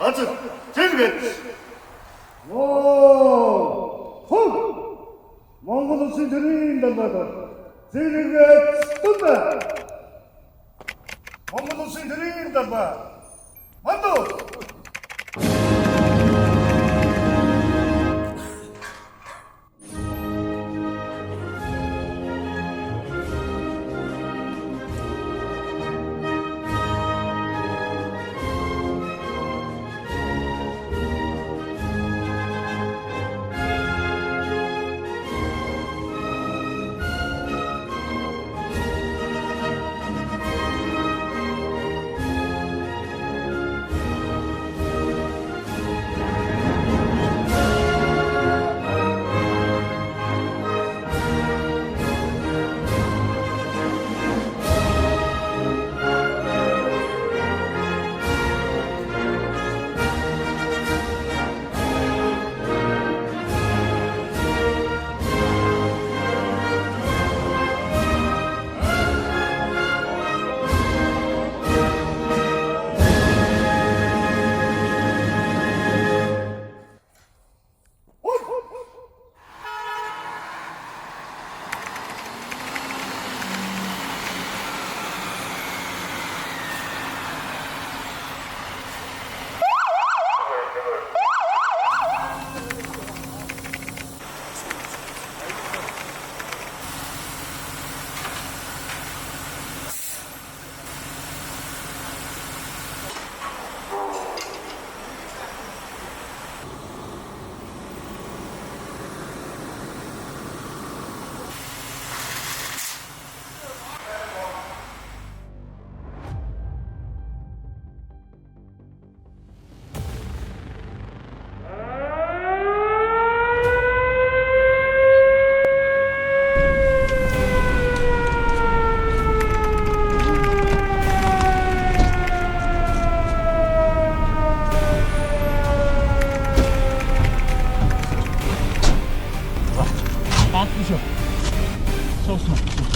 Hazır. Cevdet. Монгол улсын төрийн далбаар зэрэгэт тунда. Монгол улсын төрийн далбаар. Мандуу.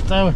Давай.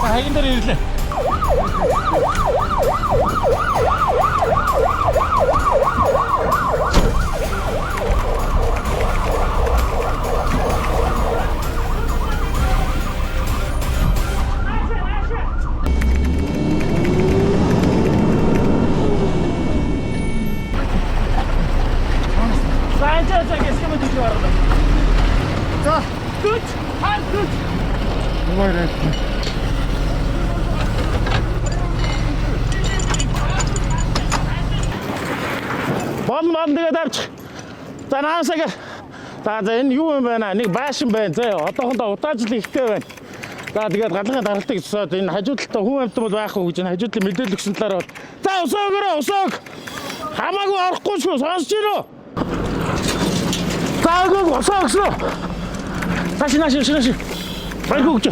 Хаягн дээр ирлээ. За, good. Хай good. Нуурай. Болмон тэгээд авч. За наасаа. За энэ юу юм байна? Нэг байшин байна. За одоохондоо удаажл ихтэй байна. За тэгээд галгын даралтыг цосоод энэ хажуудалтаа хүн амьтан бол байхгүй гэж энэ хажуудлын мэдээлэл өгсөн талаар бол. За усаагаараа усааг. Хамаагүй орохгүй шүү. Сонсож ирөө. Заагүй усаа өгсөн. Нааш. Байг өгч.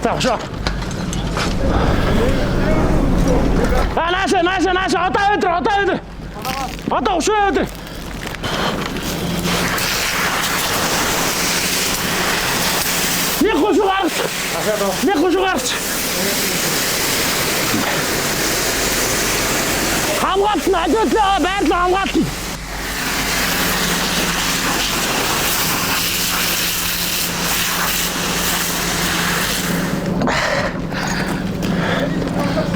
자, 오셔. Нааш одоо өдөр. Одоо өшөө өдөр. Нэг хошуу гарч. Хамгаалт нь ажиглаа байрлал хамгаалт.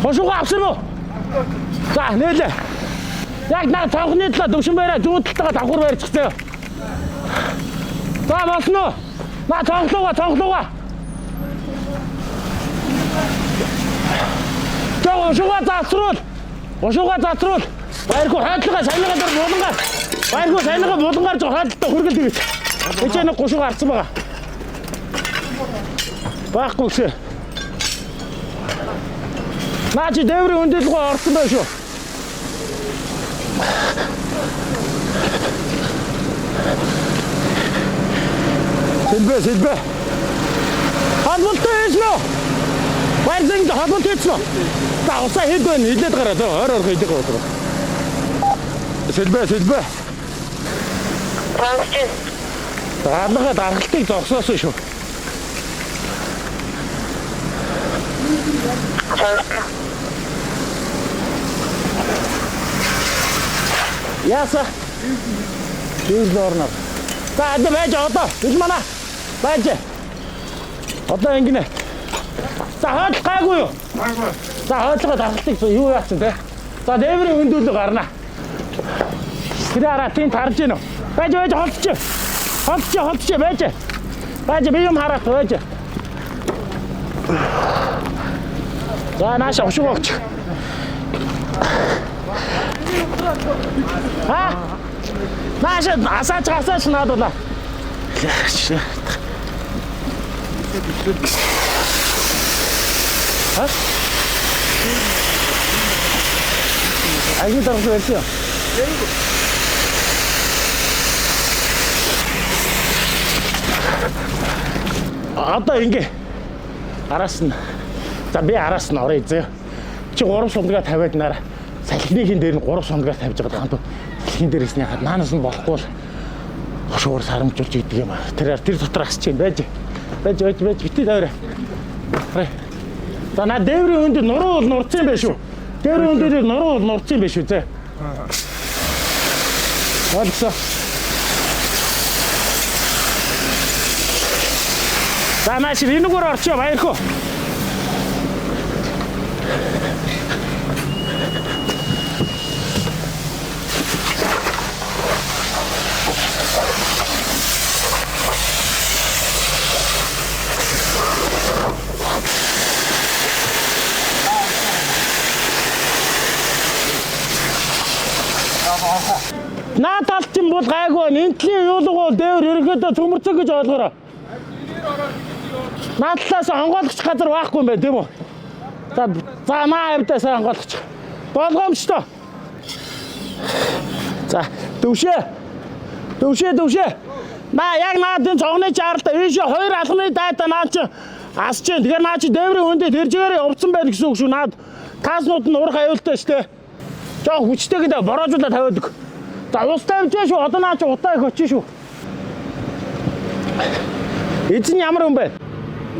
Хошуугаа авсан уу? За нээлээ. Яг наа цонхны талаа төвшин байраа зүүн талтайгаа давхар байрчихсан. За болно уу? Наа цонхлуугаа. За ушуугаа заасруул. Баяргүй хойдлогоо саяныгаа дээр булангаар. Баяргүй саяныгаа булангаар жоо хойдлолтой хүргэл дивэж. Эцээ нэг гушуугаа арцсан байгаа. Баахгүй гэсэн. Наа чи дээврийн хүндлэгөө орсон байх шүү. Сэлбэ. Халболтой хийснэ. Баярзанг халболт хийснэ. За усаа хэд байна? Хилээд гараа. Ойр хилээд гараа. Сэлбэ. Францчи. Даалгаа даргалтыг зогсоосон шүү. Яса. Юузнорно. За одоо байж одоо. Бид манай. Байж. Одоо ингэнэ. За хойд гайгүй юу? Гайгүй. За хойдлого даргалтыг юу яасан те? За дээврийн хөндөөлөг гарна. Тэр араа тийм тарж гинөө. Байж холдчих байж. Байж би юм хараад байж. За нааша ушуугаач. Нааша асаач надад. Аягүй дарах байсан. Одоо ингэ араас нь. За би араас нь орё зөө. Чи 3 сундагаа тавиад нараа. Салхиныхын дээр нь 3 сундагаа тавьж байгаа хаан туу. Салхин дээрээс нь хаад наанаас нь болохгүй л хошуугаар сарамжуулж идэг юм аа. Тэр дотор асч юм байж. Битээ тавиараа. За на дээврийн хүнд нуруу бол нурцсан юм байна шүү. Дээврийн хүнд дээр нуруу бол нурцсан юм байна шүү зөө. Олцоо. За маш ринугаар орчоо баярхуу. Наадалт юм бол гайгүй. Нэнтлийн юулга бол дээвэр ерөнхийдөө цөмөрцөг гэж ойлгоорой. Наадлаас онгойлгоч газар байхгүй юм байна тийм үү? За маа хавьдаас онгойлгоч. Болгоомжтой. За дөвшөө. Наа яг наадын цогны чаарлаа ийшээ 2 алхмын дайта наа чи асч जैन. Тэгэхээр наа чи дээврийн хүндэд тэржгээр явцсан байх гэсэн үг шүү. Наад тааснууд нь урах аюултай штэ. Жоо хүчтэйгээ бороожуулаад тавиадаг. За ус тавьж шүү. Одоо наа чи утаа их очиж шүү. Эзэн ямар хүн бэ?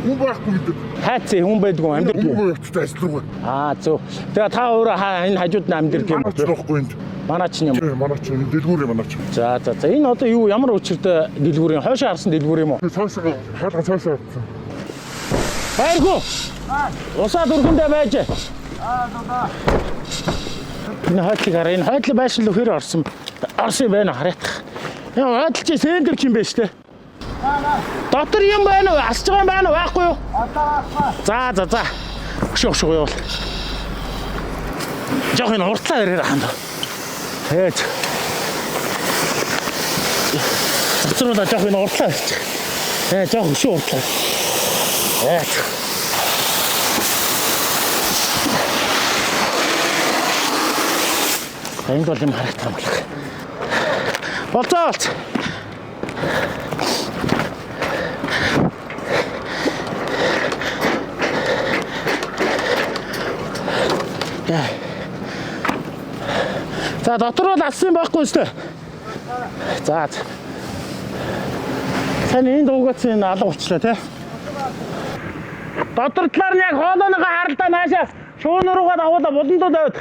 Хүн байхгүй гэдэг. Хайцээ хүн байдгүй амьдэрдэг. Хүн явцтай ажиллагаа. Зөв. Тэгээ та өөрөө энэ хажууд нь амьдэрдэг юм. Байхгүй энд. Манай чинь юм. Манай чинь дэлгүүр манай чинь. За энэ одоо юу ямар өчиртэй дэлгүүр юм? Хойшоо харсан дэлгүүр юм уу? Цаашаа хаалга цаашаа авсан. Хайргүй. Усаа дөргөндөө байж. Энэ хойдлыг хараа. Энэ хойдлын байшин л хэр орсон байна хараадах. Яа хойдл чи сэндвч юм байна штэ. Дотор юм байна уу? Асж байгаа юм байна уу? Байхгүй юу? За. Өшөө явуул. Жохон уртлаа ирээр ханд. Ээж. Цэцрүүл жохон уртлаа ирчих. Жохон өшөө уртлаа. Ээж. Энд бол юм харагдах юм байна. Болцооч. За дотор бол ассан байхгүй шүү дээ. За. Сайн энэ дуугаац энэ алга болчлаа тий. Дотор талаар нь яг хоолойгоо харалдаа наашаа шүүн руугаа давуулаа буландууд аваад.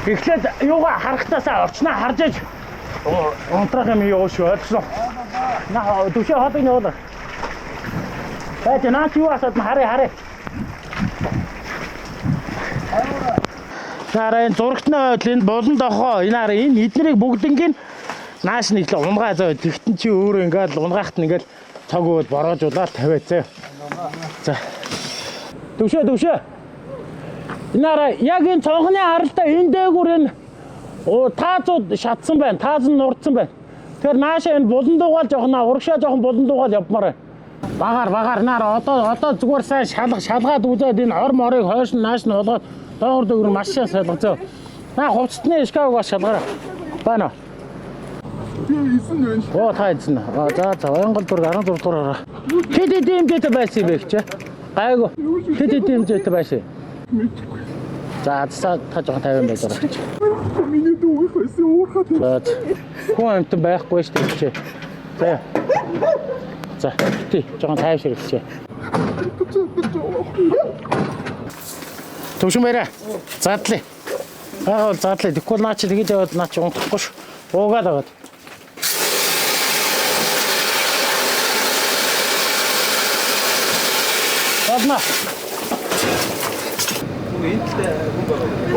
Эхлээд юугаа харахтаасаа орчноо харж иж унтрах юм юу шүү ойлгосон. Наа түшээ хоолыг явуулаа. Бай наач юу асаад хараа. Хараа энэ зурагтнаа байвал энэ болон дохоо энэ эднэрийг бүгднийг нааш нэг л унгаа зөө тэгтэн чи өөрөө ингээл унгаахт нь ингээл цаг өгөөд бороожуулаад тавиад зөө. За. Түшээ. Инаараа яг энэ цонхны харалтаа энэ дээгүүр энэ таазууд шатсан байна. Тааз нь нурдсан байна. Тэгэхээр наашаа энэ булан дуугаал жоохон урагшаа жоохон булан дуугаал явмаар байна. Багаар наараа одоо зүгээр сайн шалгаад үзээд энэ ор морыг хойш нь нааш нь болгоод доогор дөөр машин салгацаа. Наа хувцсны шкафыг бас шалгаараа. Байна. Оо та эзэн. За Онгол дург 16 дугаараа. Тэд дэмжээтэй байсан юм бэ гэж. Гайгүй. Тэд дэмжээтэй байсан. За та жоохон 50 байлаа. Миний дууг байсан уурхаад. Хүн амтан байхгүй шүү дээ. За тий жоохон тайвшир хэлчихье. Төвшин байраа. Задлаа. Аа задлаа. Тэгвэл наа чи тэгээд яваад наа чи унтахгүй ш. Уугаад аваад. Бадна.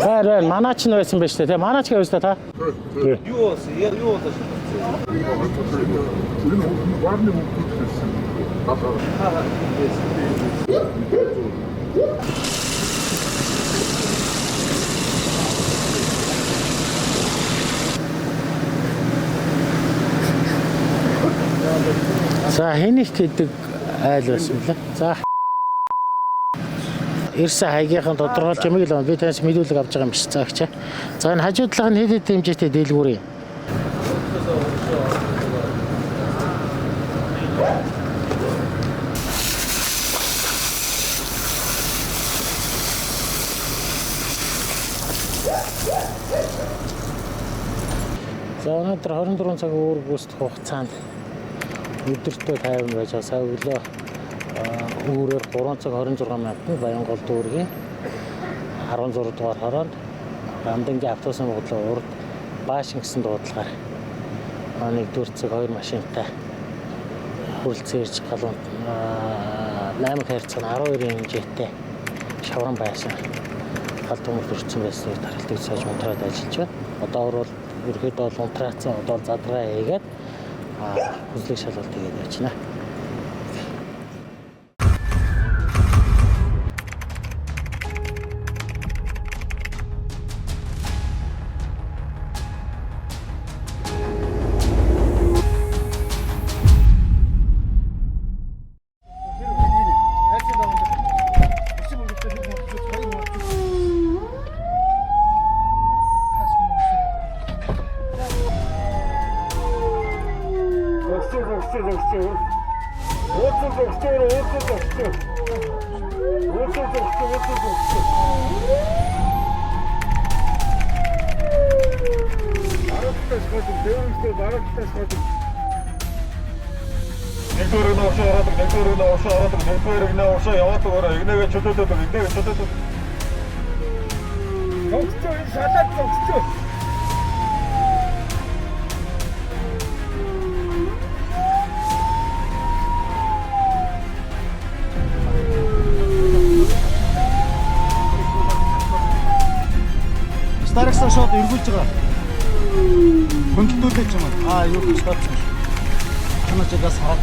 Хаа манаач нь байсан байж тээ. Манаач гэвэж та. Юу болсон? Варны мөнгө гэсэн. За хэнийг тэдэг айл байсан лээ. За Ирсэн хаягийнхан тодорхойлж ямиг л би танаас мэдүүлэг авч байгаа юм шиг цаагч. За энэ хажуу талах нь хэд хэмжээтэй дийлгүүрээ. За өнөөдөр 24 цаг өөргөөсдөх хугацаанд өдөртөө 50 байж сая өглөө өөрөөр 3 цаг 26 минутанд Баянгол дүүргийн 16 дугаар хороонд Амдангийн автобусын бодлого урд Баашин гэсэн дуудлагаар 1-р цаг 2 машинтай хөрөлцөж галуун 8 хайрцаг 12 хэмжээтэй шавран байшин гал төмөр төрсөн байсан тархалтыг сайж унтраад ажиллаж байна. Одоо бол ерөөдөө унтраацсан одоо задраа хийгээд хүслэг шалгалт хийгээд байж байна. Старахсаа шууд эргүүлж байгаа. Хөндлөлүүлж юм аа. Юу гэж бодсон. Танаа ч бас хараад.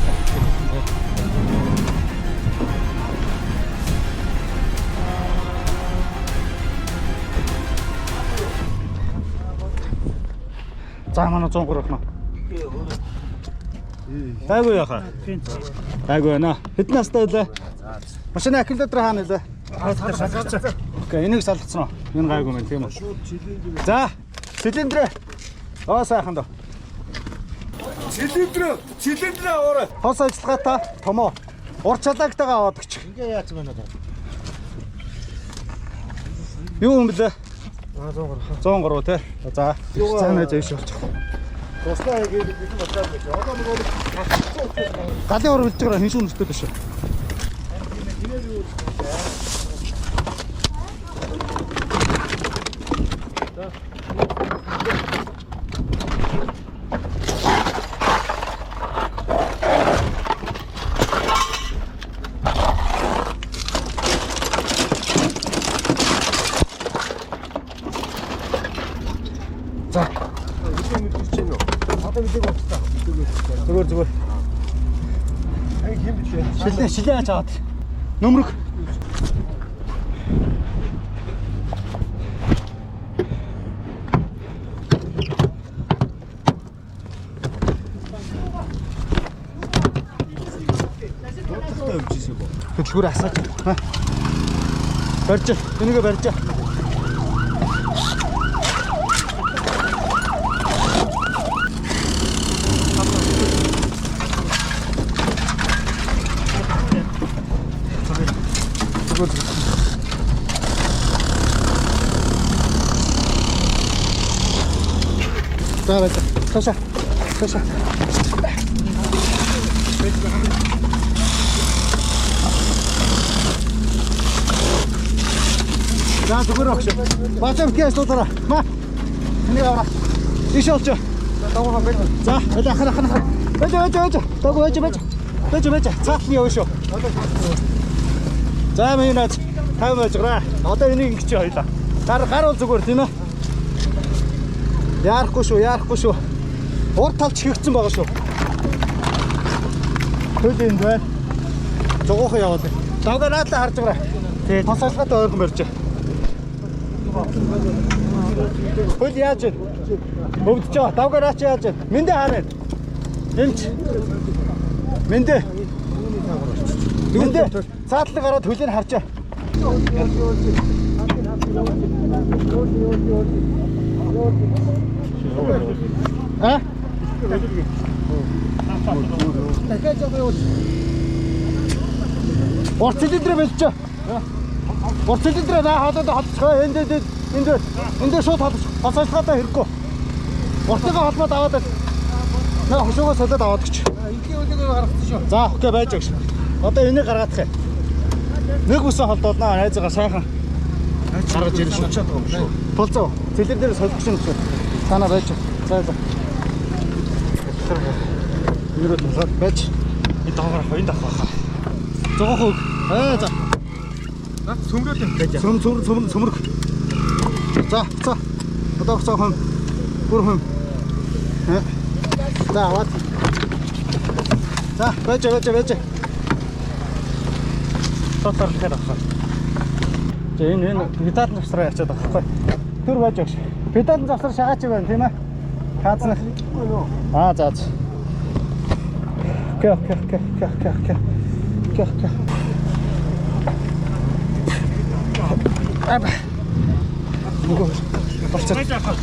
За манай 103 охно. Гайгүй яхаа. Гайгүй байна. Хэдэн настай вэ? Машина километр хаана вэ? Окей, энийг салгацсан уу? Энэ гайгүй мэн тийм үү? За, цилиндрээ. Аа сайхан доо. Цилиндрээ ороо. Хос ажиллагаатай томоо. Ур чалаагтайгаа аваад гэж. Ингээ яац байна даа. Юу юм блэ? 103. 103 тий. За, цаанаа зөөш болчих. Туслаа хийгээд битэн бодлоо гэж. Одоо нөгөө Галын ор үлж байгаа хин шүүн нүстэй биш үү? За. Зүгээр. ай хэм бич. Шилээ аж аваад. Нөмрөх. Хөдөлгүүр асаач. Барьж. Энийг барьж. За байж. Ташаа. За зүгээр огш. Бацам кэс тутара. Ма. Энийг аваа. Иш олж. Тагуугаа бай. За, хана. Бэж. Тагуу бэж. Цаатны яваа шүү. За минут 5 байжгаа. Одоо энийг ингэж хоёлаа. Гар бол зүгээр тийм ээ. Яарахгүй шүү. Ур талч хигцэн байгаа шүү. Хөлийн бай. Зогоохон яваад. Давга наадлаа харж байгаа. Тэгээ тос ажиллагаатай ойрхон барьж. Хөл яаж вэ? Өвдөж. Давга наач яаж вэ? Мэндэ хараа. Эмч. Мэндэ. Цаатлаг гараад хөлийг харчаа. А? Орцлидрэ бэлчээ. Орцлидрэ наа хадад холцгоо энд шууд холцоолготой хэрэггүй. Ортойгоо холбоод аваад наа хошоогоо солиод аваад гэж. Ингийн үлийг гаргацсан шүү. За окей байж гэж. Одоо энийг гаргаах юм. Нэг бүсэн холдооднаа найзгаа сайхан гаргаж ирэх шүү. Тулцаа. Цэлэр дээр солих юм шүү. Танаа байж. За. Юуруу тусаад байж. Энэ доогоор хоёрын давхаа. Зогоох. За. Наад сүмрээд юм гэж. Сүмрэг. За. Одоо цаахан. Бүрхэн. За аваад. За, байж. Тотор хэрэг хаа. За энэ педал завсраа ячаад байгаа байхгүй. Тэр байж өгш. Педал завсар шагаач байна тийм ээ. Хаацна. За. Окей. Аба.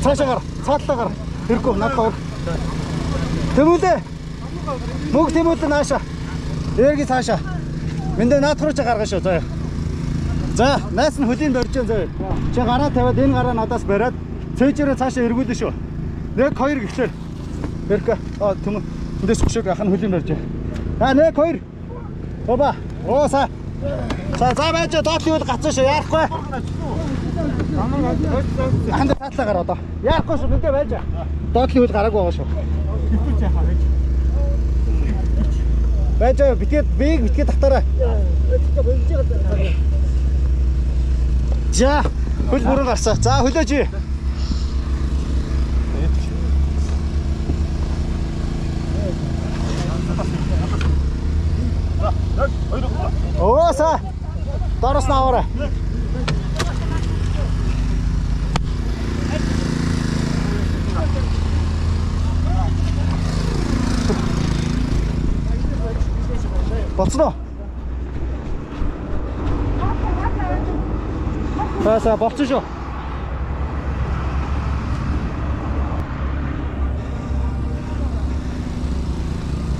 Цаашаа цаатлаа хэрэггүй надад. Тэмүүлээ. Мөг тэмүүлээ нааша. Эрги цаашаа. Мэндэ наад руу ч гаргаш шүү. За, наас нь хөлийн барьж зөө. Чи гараа тавиад энэ гараа надаас бариад цээжээрээ цаашаа эргүүлнэ шүү. 1 2 гэхлээр. Эргэ. Тэм. Эндээс хөшөөг ахын хөлийн барьж. 1 2. Баба. За байж доотлын үл гацсан шүү. Яахгүй. Ханд татлаа гараа одоо. Яахгүй шүү. Мэдээ байж. Доотлын үл гараагүй байгаа шүү. Хитүүч яхаа байж. Байж битгээд татаарай. За, хөл бүрэн гарсаа. За, хөлөөж. Ооса. Дороос нь аваарай. Боцно. За болцсон шүү.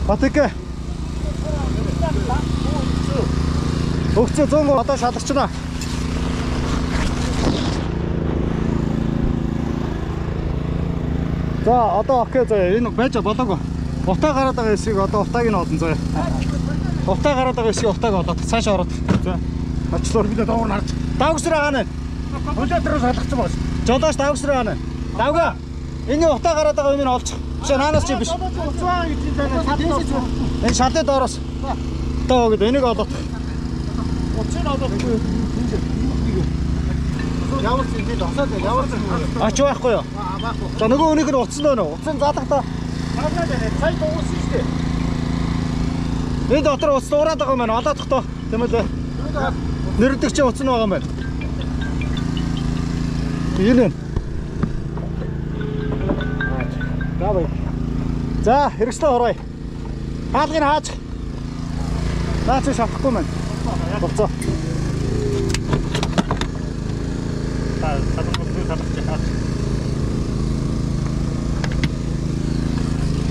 Батыка. Өгцөө 100 одоо шалгарчна. За одоо окей заяа энэ байж болоогүй. Утаа гараад байгаа эсийг одоо утааг нь олно заяа. Утаа гараад байгаа эсийг утааг олоод цаашаа ороод. За. Очлоо бид доогор харж. Давгсраа хаана. Хөлөөдрөөс халахсан байна. Жолооч давгсраа хаана. Давга. Энэ утаа гараад байгаа юм нь олж. Биш наанаас чи биш. Уцаа гэж энэ шал. Энэ шалын доороос. Тоо гэдэг энийг олоод. Уцаа олоод. Ямар ч юм дасаад ямар ч юм. Ач байхгүй юу? Байхгүй. За нөгөө хүнийг нь утсан дөө нөө. Утсан заалах та. Хараад байна. Цай дууссан шүү дээ. Энэ дотор утас дуурайд байгаа юм байна. Олоодох тоо. Тийм үү? Нэрдэг чи утсан байгаа юм байна. Ийм юм. Давай. За, хэрэгслээ орой. Хаалгыг хааж. Наач шатахгүй маань. Болцоо.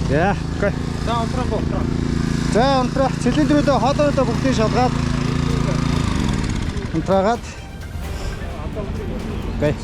Яа, окей. За унтраа. За, унтраа. Цилиндрүүдээ хоолойдоо бүгдийг шалгаад. Унтраагаад. Окей.